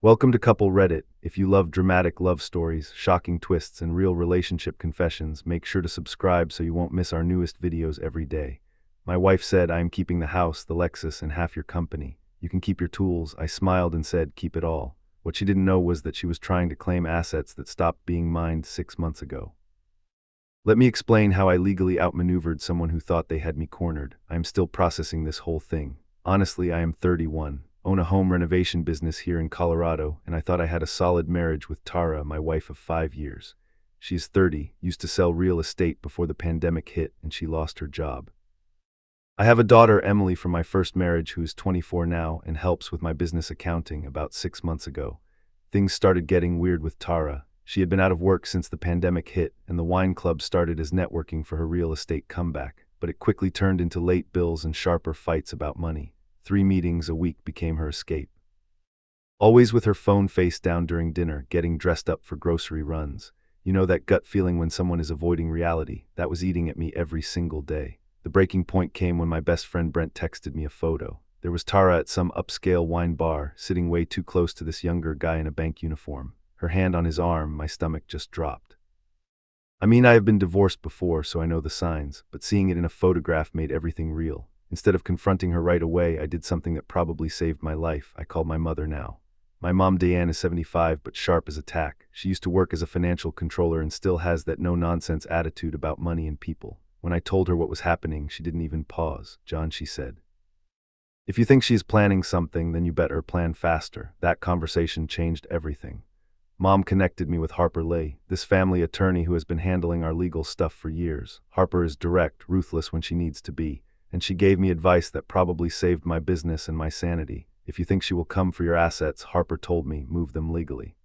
Welcome to Couple Reddit. If you love dramatic love stories, shocking twists, and real relationship confessions, make sure to subscribe so you won't miss our newest videos every day. My wife said, I am keeping the house, the Lexus, and half your company. You can keep your tools. I smiled and said, keep it all. What she didn't know was that she was trying to claim assets that stopped being mine 6 months ago. Let me explain how I legally outmaneuvered someone who thought they had me cornered. I am still processing this whole thing. Honestly, I am 31, own a home renovation business here in Colorado, and I thought I had a solid marriage with Tara, my wife of 5 years. She is 30, used to sell real estate before the pandemic hit, and she lost her job. I have a daughter, Emily, from my first marriage, who is 24 now and helps with my business accounting. About 6 months ago, things started getting weird with Tara. She had been out of work since the pandemic hit, and the wine club started as networking for her real estate comeback, but it quickly turned into late bills and sharper fights about money. 3 meetings a week became her escape. Always with her phone face down during dinner, getting dressed up for grocery runs. You know that gut feeling when someone is avoiding reality? That was eating at me every single day. The breaking point came when my best friend Brent texted me a photo. There was Tara at some upscale wine bar, sitting way too close to this younger guy in a bank uniform. Her hand on his arm, my stomach just dropped. I mean, I have been divorced before, so I know the signs, but seeing it in a photograph made everything real. Instead of confronting her right away, I did something that probably saved my life. I called my mother now. My mom, Diane, is 75, but sharp as a tack. She used to work as a financial controller and still has that no-nonsense attitude about money and people. When I told her what was happening, she didn't even pause. John, she said, if you think she's planning something, then you better plan faster. That conversation changed everything. Mom connected me with Harper Lee, this family attorney who has been handling our legal stuff for years. Harper is direct, ruthless when she needs to be, and she gave me advice that probably saved my business and my sanity. If you think she will come for your assets, Harper told me, move them legally.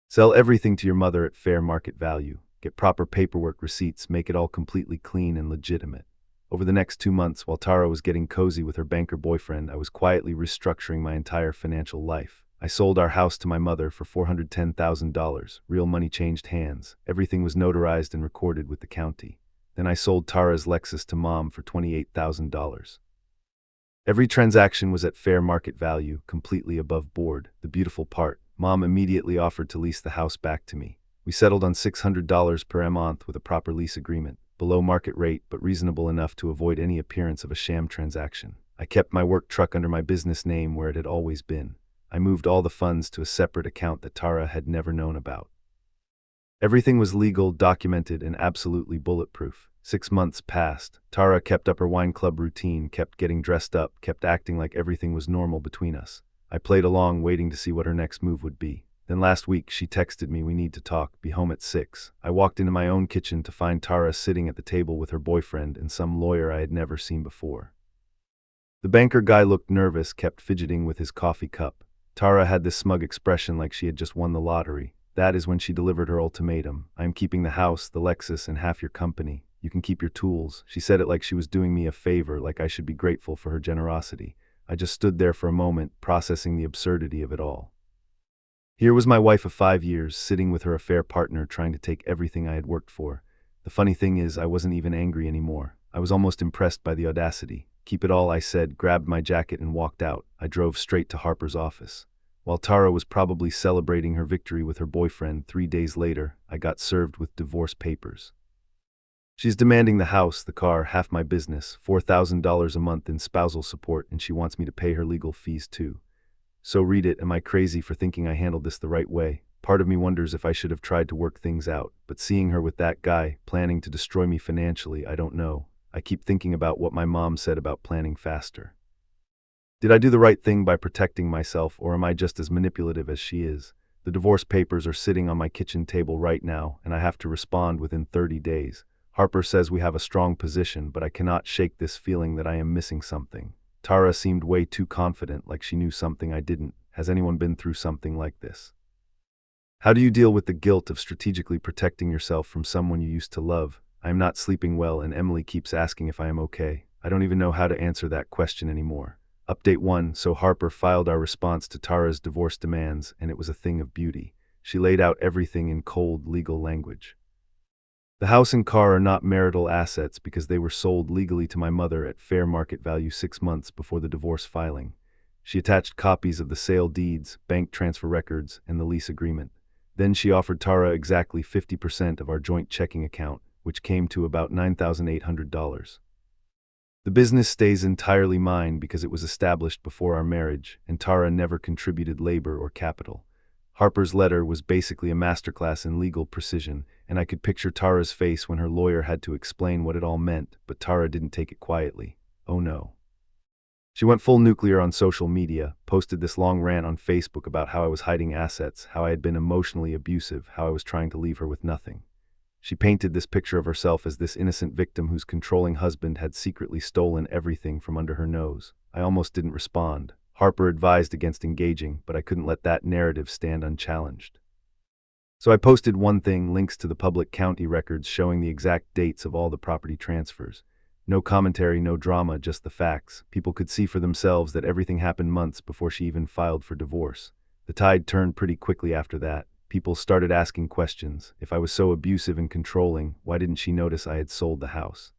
Sell everything to your mother at fair market value. Get proper paperwork, receipts, make it all completely clean and legitimate. Over the next 2 months, while Tara was getting cozy with her banker boyfriend, I was quietly restructuring my entire financial life. I sold our house to my mother for $410,000. Real money changed hands. Everything was notarized and recorded with the county. Then I sold Tara's Lexus to Mom for $28,000. Every transaction was at fair market value, completely above board. The beautiful part, Mom immediately offered to lease the house back to me. We settled on $600 per month with a proper lease agreement, below market rate but reasonable enough to avoid any appearance of a sham transaction. I kept my work truck under my business name where it had always been. I moved all the funds to a separate account that Tara had never known about. Everything was legal, documented, and absolutely bulletproof. 6 months passed. Tara kept up her wine club routine, kept getting dressed up, kept acting like everything was normal between us. I played along, waiting to see what her next move would be. Then last week, she texted me, we need to talk, be home at 6. I walked into my own kitchen to find Tara sitting at the table with her boyfriend and some lawyer I had never seen before. The banker guy looked nervous, kept fidgeting with his coffee cup. Tara had this smug expression like she had just won the lottery. That is when she delivered her ultimatum. I am keeping the house, the Lexus, and half your company. You can keep your tools. She said it like she was doing me a favor, like I should be grateful for her generosity. I just stood there for a moment, processing the absurdity of it all. Here was my wife of 5 years, sitting with her affair partner, trying to take everything I had worked for. The funny thing is, I wasn't even angry anymore. I was almost impressed by the audacity. Keep it all, I said, grabbed my jacket and walked out. I drove straight to Harper's office. While Tara was probably celebrating her victory with her boyfriend, 3 days later, I got served with divorce papers. She's demanding the house, the car, half my business, $4,000 a month in spousal support, and she wants me to pay her legal fees too. So read it, am I crazy for thinking I handled this the right way? Part of me wonders if I should have tried to work things out, but seeing her with that guy, planning to destroy me financially, I don't know. I keep thinking about what my mom said about planning faster. Did I do the right thing by protecting myself, or am I just as manipulative as she is? The divorce papers are sitting on my kitchen table right now, and I have to respond within 30 days. Harper says we have a strong position, but I cannot shake this feeling that I am missing something. Tara seemed way too confident, like she knew something I didn't. Has anyone been through something like this? How do you deal with the guilt of strategically protecting yourself from someone you used to love? I am not sleeping well, and Emily keeps asking if I am okay. I don't even know how to answer that question anymore. Update 1. So Harper filed our response to Tara's divorce demands, and it was a thing of beauty. She laid out everything in cold legal language. The house and car are not marital assets because they were sold legally to my mother at fair market value 6 months before the divorce filing. She attached copies of the sale deeds, bank transfer records, and the lease agreement. Then she offered Tara exactly 50% of our joint checking account, which came to about $9,800. The business stays entirely mine because it was established before our marriage, and Tara never contributed labor or capital. Harper's letter was basically a masterclass in legal precision, and I could picture Tara's face when her lawyer had to explain what it all meant, but Tara didn't take it quietly. Oh no. She went full nuclear on social media, posted this long rant on Facebook about how I was hiding assets, how I had been emotionally abusive, how I was trying to leave her with nothing. She painted this picture of herself as this innocent victim whose controlling husband had secretly stolen everything from under her nose. I almost didn't respond. Harper advised against engaging, but I couldn't let that narrative stand unchallenged. So I posted one thing, links to the public county records showing the exact dates of all the property transfers. No commentary, no drama, just the facts. People could see for themselves that everything happened months before she even filed for divorce. The tide turned pretty quickly after that. People started asking questions. If I was so abusive and controlling, why didn't she notice I had sold the house?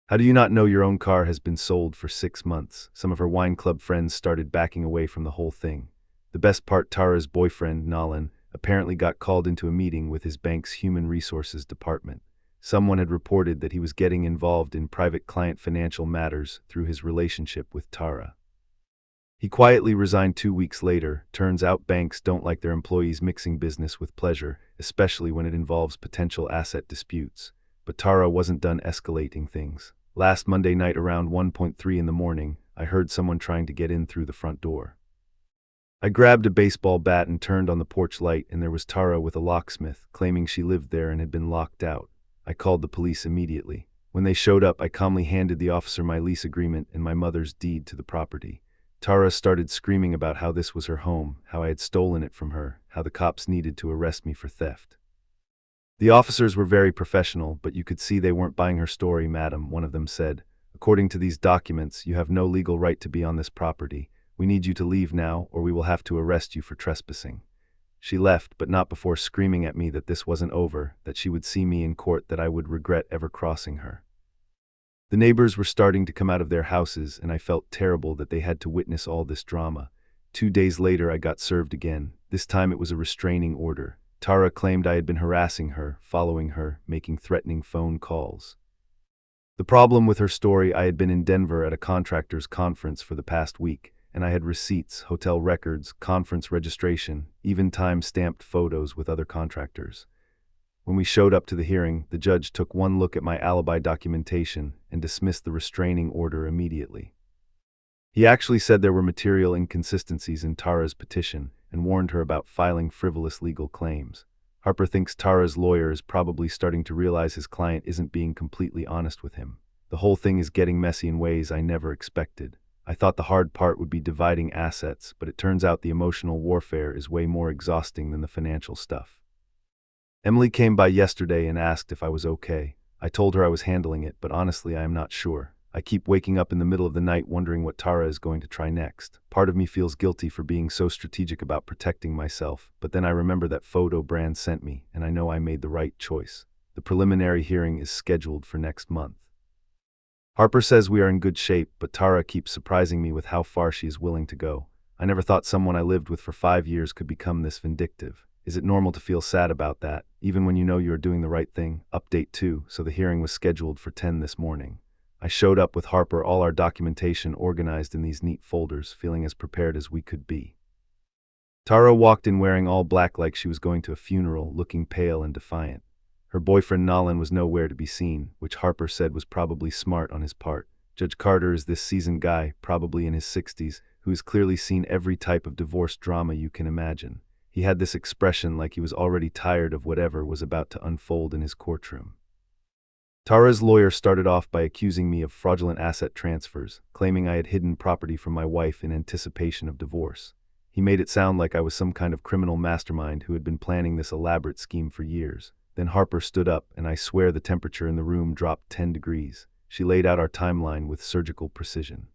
How do you not know your own car has been sold for 6 months? Some of her wine club friends started backing away from the whole thing. The best part, Tara's boyfriend, Nolan, apparently got called into a meeting with his bank's human resources department. Someone had reported that he was getting involved in private client financial matters through his relationship with Tara. He quietly resigned 2 weeks later. Turns out banks don't like their employees mixing business with pleasure, especially when it involves potential asset disputes. But Tara wasn't done escalating things. Last Monday night around 1:30 in the morning, I heard someone trying to get in through the front door. I grabbed a baseball bat and turned on the porch light, and there was Tara with a locksmith, claiming she lived there and had been locked out. I called the police immediately. When they showed up, I calmly handed the officer my lease agreement and my mother's deed to the property. Tara started screaming about how this was her home, how I had stolen it from her, how the cops needed to arrest me for theft. The officers were very professional, but you could see they weren't buying her story, madam, one of them said. According to these documents, you have no legal right to be on this property. We need you to leave now, or we will have to arrest you for trespassing. She left, but not before screaming at me that this wasn't over, that she would see me in court, that I would regret ever crossing her. The neighbors were starting to come out of their houses, and I felt terrible that they had to witness all this drama. 2 days later, I got served again. This time it was a restraining order. Tara claimed I had been harassing her, following her, making threatening phone calls. The problem with her story, I had been in Denver at a contractors' conference for the past week, and I had receipts, hotel records, conference registration, even time-stamped photos with other contractors. When we showed up to the hearing, the judge took one look at my alibi documentation and dismissed the restraining order immediately. He actually said there were material inconsistencies in Tara's petition and warned her about filing frivolous legal claims. Harper thinks Tara's lawyer is probably starting to realize his client isn't being completely honest with him. The whole thing is getting messy in ways I never expected. I thought the hard part would be dividing assets, but it turns out the emotional warfare is way more exhausting than the financial stuff. Emily came by yesterday and asked if I was okay. I told her I was handling it, but honestly I am not sure. I keep waking up in the middle of the night wondering what Tara is going to try next. Part of me feels guilty for being so strategic about protecting myself, but then I remember that photo Brand sent me, and I know I made the right choice. The preliminary hearing is scheduled for next month. Harper says we are in good shape, but Tara keeps surprising me with how far she is willing to go. I never thought someone I lived with for 5 years could become this vindictive. Is it normal to feel sad about that, even when you know you are doing the right thing? Update 2, so the hearing was scheduled for 10 this morning. I showed up with Harper, all our documentation organized in these neat folders, feeling as prepared as we could be. Tara walked in wearing all black like she was going to a funeral, looking pale and defiant. Her boyfriend Nolan was nowhere to be seen, which Harper said was probably smart on his part. Judge Carter is this seasoned guy, probably in his 60s, who has clearly seen every type of divorce drama you can imagine. He had this expression like he was already tired of whatever was about to unfold in his courtroom. Tara's lawyer started off by accusing me of fraudulent asset transfers, claiming I had hidden property from my wife in anticipation of divorce. He made it sound like I was some kind of criminal mastermind who had been planning this elaborate scheme for years. Then Harper stood up, and I swear the temperature in the room dropped 10 degrees. She laid out our timeline with surgical precision.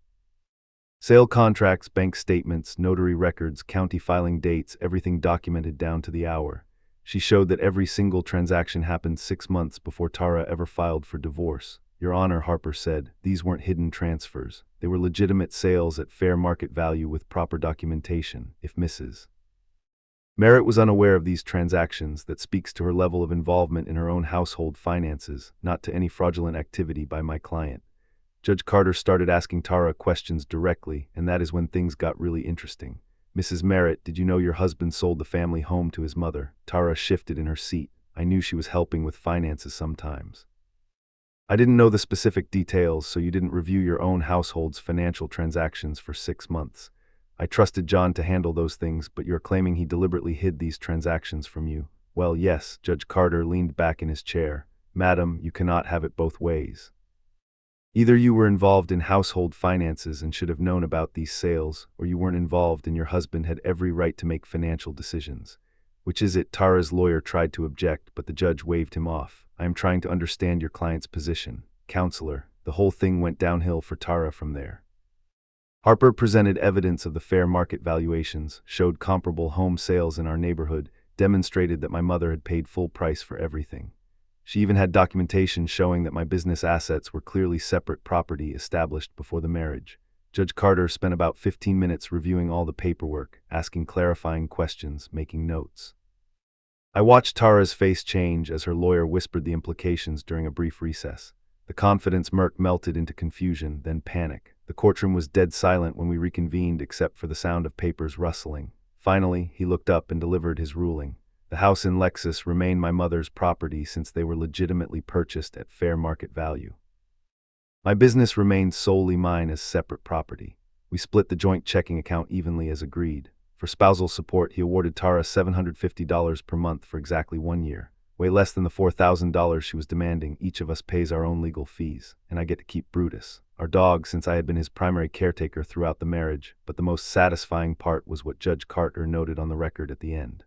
Sale contracts, bank statements, notary records, county filing dates, everything documented down to the hour. She showed that every single transaction happened 6 months before Tara ever filed for divorce. Your Honor, Harper said, these weren't hidden transfers. They were legitimate sales at fair market value with proper documentation, if Mrs. Merritt was unaware of these transactions. That speaks to her level of involvement in her own household finances, not to any fraudulent activity by my client. Judge Carter started asking Tara questions directly, and that is when things got really interesting. Mrs. Merritt, did you know your husband sold the family home to his mother? Tara shifted in her seat. I knew she was helping with finances sometimes. I didn't know the specific details, so you didn't review your own household's financial transactions for 6 months. I trusted John to handle those things, but you're claiming he deliberately hid these transactions from you. Well, yes, Judge Carter leaned back in his chair. Madam, you cannot have it both ways. Either you were involved in household finances and should have known about these sales, or you weren't involved and your husband had every right to make financial decisions. Which is it? Tara's lawyer tried to object, but the judge waved him off. I am trying to understand your client's position. Counselor, the whole thing went downhill for Tara from there. Harper presented evidence of the fair market valuations, showed comparable home sales in our neighborhood, demonstrated that my mother had paid full price for everything. She even had documentation showing that my business assets were clearly separate property established before the marriage. Judge Carter spent about 15 minutes reviewing all the paperwork, asking clarifying questions, making notes. I watched Tara's face change as her lawyer whispered the implications during a brief recess. The confidence murk melted into confusion, then panic. The courtroom was dead silent when we reconvened except for the sound of papers rustling. Finally, he looked up and delivered his ruling. The house and Lexus remain my mother's property since they were legitimately purchased at fair market value. My business remained solely mine as separate property. We split the joint checking account evenly as agreed. For spousal support, he awarded Tara $750 per month for exactly 1 year. Way less than the $4,000 she was demanding. Each of us pays our own legal fees, and I get to keep Brutus, our dog, since I had been his primary caretaker throughout the marriage. But the most satisfying part was what Judge Carter noted on the record at the end.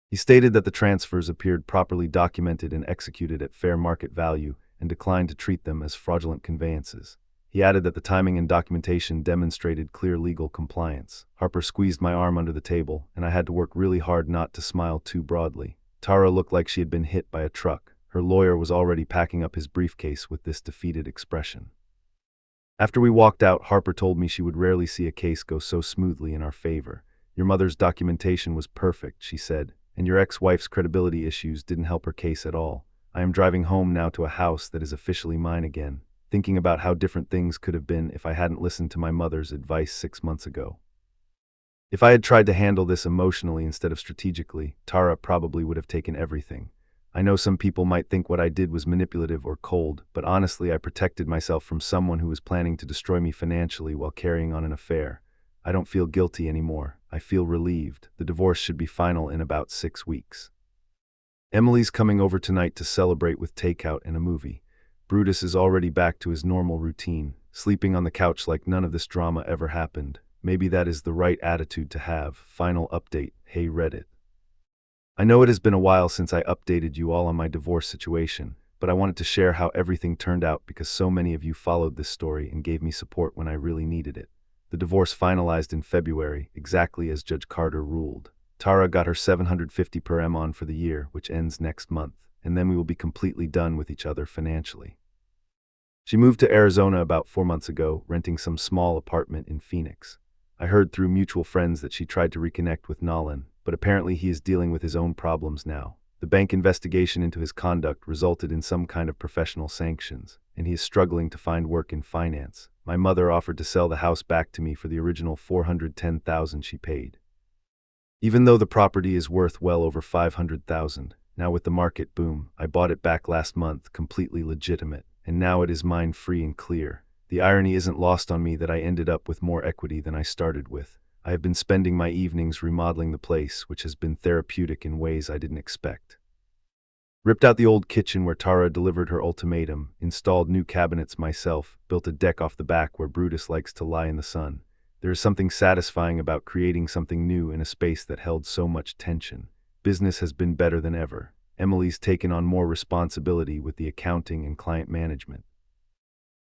He stated that the transfers appeared properly documented and executed at fair market value and declined to treat them as fraudulent conveyances. He added that the timing and documentation demonstrated clear legal compliance. Harper squeezed my arm under the table, and I had to work really hard not to smile too broadly. Tara looked like she had been hit by a truck. Her lawyer was already packing up his briefcase with this defeated expression. After we walked out, Harper told me she would rarely see a case go so smoothly in our favor. Your mother's documentation was perfect, she said, and your ex-wife's credibility issues didn't help her case at all. I am driving home now to a house that is officially mine again, thinking about how different things could have been if I hadn't listened to my mother's advice 6 months ago. If I had tried to handle this emotionally instead of strategically, Tara probably would have taken everything. I know some people might think what I did was manipulative or cold, but honestly, I protected myself from someone who was planning to destroy me financially while carrying on an affair. I don't feel guilty anymore. I feel relieved. The divorce should be final in about 6 weeks. Emily's coming over tonight to celebrate with takeout and a movie. Brutus is already back to his normal routine, sleeping on the couch like none of this drama ever happened. Maybe that is the right attitude to have. Final update. Hey Reddit. I know it has been a while since I updated you all on my divorce situation, but I wanted to share how everything turned out because so many of you followed this story and gave me support when I really needed it. The divorce finalized in February, exactly as Judge Carter ruled. Tara got her $750 per M on for the year, which ends next month, and then we will be completely done with each other financially. She moved to Arizona about 4 months ago, renting some small apartment in Phoenix. I heard through mutual friends that she tried to reconnect with Nolan, but apparently he is dealing with his own problems now. The bank investigation into his conduct resulted in some kind of professional sanctions, and he is struggling to find work in finance. My mother offered to sell the house back to me for the original $410,000 she paid. Even though the property is worth well over $500,000, now with the market boom, I bought it back last month, completely legitimate, and now it is mine free and clear. The irony isn't lost on me that I ended up with more equity than I started with. I have been spending my evenings remodeling the place, which has been therapeutic in ways I didn't expect. Ripped out the old kitchen where Tara delivered her ultimatum, installed new cabinets myself, built a deck off the back where Brutus likes to lie in the sun. There is something satisfying about creating something new in a space that held so much tension. Business has been better than ever. Emily's taken on more responsibility with the accounting and client management.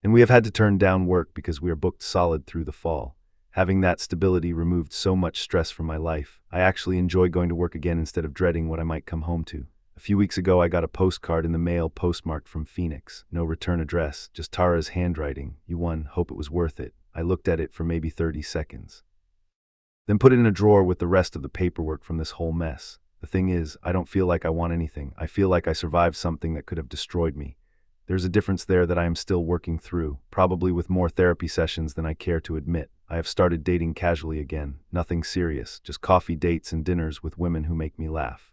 And we have had to turn down work because we are booked solid through the fall. Having that stability removed so much stress from my life. I actually enjoy going to work again instead of dreading what I might come home to. A few weeks ago, I got a postcard in the mail postmarked from Phoenix. No return address, just Tara's handwriting. You won, hope it was worth it. I looked at it for maybe 30 seconds. Then put it in a drawer with the rest of the paperwork from this whole mess. The thing is, I don't feel like I want anything. I feel like I survived something that could have destroyed me. There's a difference there that I am still working through, probably with more therapy sessions than I care to admit. I have started dating casually again. Nothing serious, just coffee dates and dinners with women who make me laugh.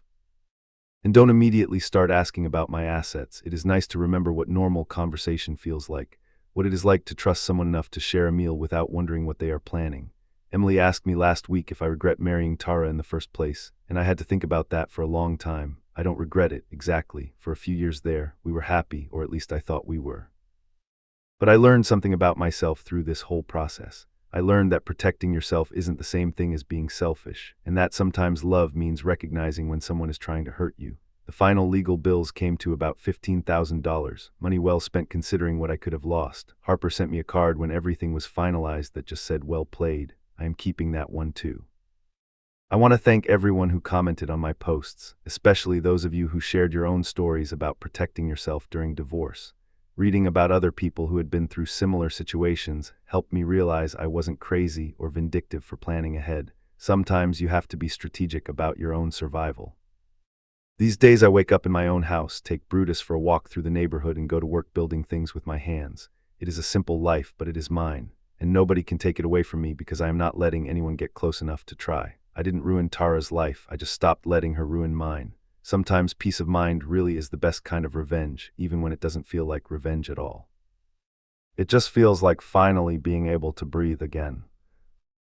And don't immediately start asking about my assets. It is nice to remember what normal conversation feels like, what it is like to trust someone enough to share a meal without wondering what they are planning. Emily asked me last week if I regret marrying Tara in the first place, and I had to think about that for a long time. I don't regret it, exactly. For a few years there, we were happy, or at least I thought we were. But I learned something about myself through this whole process. I learned that protecting yourself isn't the same thing as being selfish, and that sometimes love means recognizing when someone is trying to hurt you. The final legal bills came to about $15,000, money well spent considering what I could have lost. Harper sent me a card when everything was finalized that just said, "Well played." I am keeping that one too. I want to thank everyone who commented on my posts, especially those of you who shared your own stories about protecting yourself during divorce. Reading about other people who had been through similar situations helped me realize I wasn't crazy or vindictive for planning ahead. Sometimes you have to be strategic about your own survival. These days I wake up in my own house, take Brutus for a walk through the neighborhood, and go to work building things with my hands. It is a simple life, but it is mine, and nobody can take it away from me because I am not letting anyone get close enough to try. I didn't ruin Tara's life, I just stopped letting her ruin mine. Sometimes peace of mind really is the best kind of revenge, even when it doesn't feel like revenge at all. It just feels like finally being able to breathe again.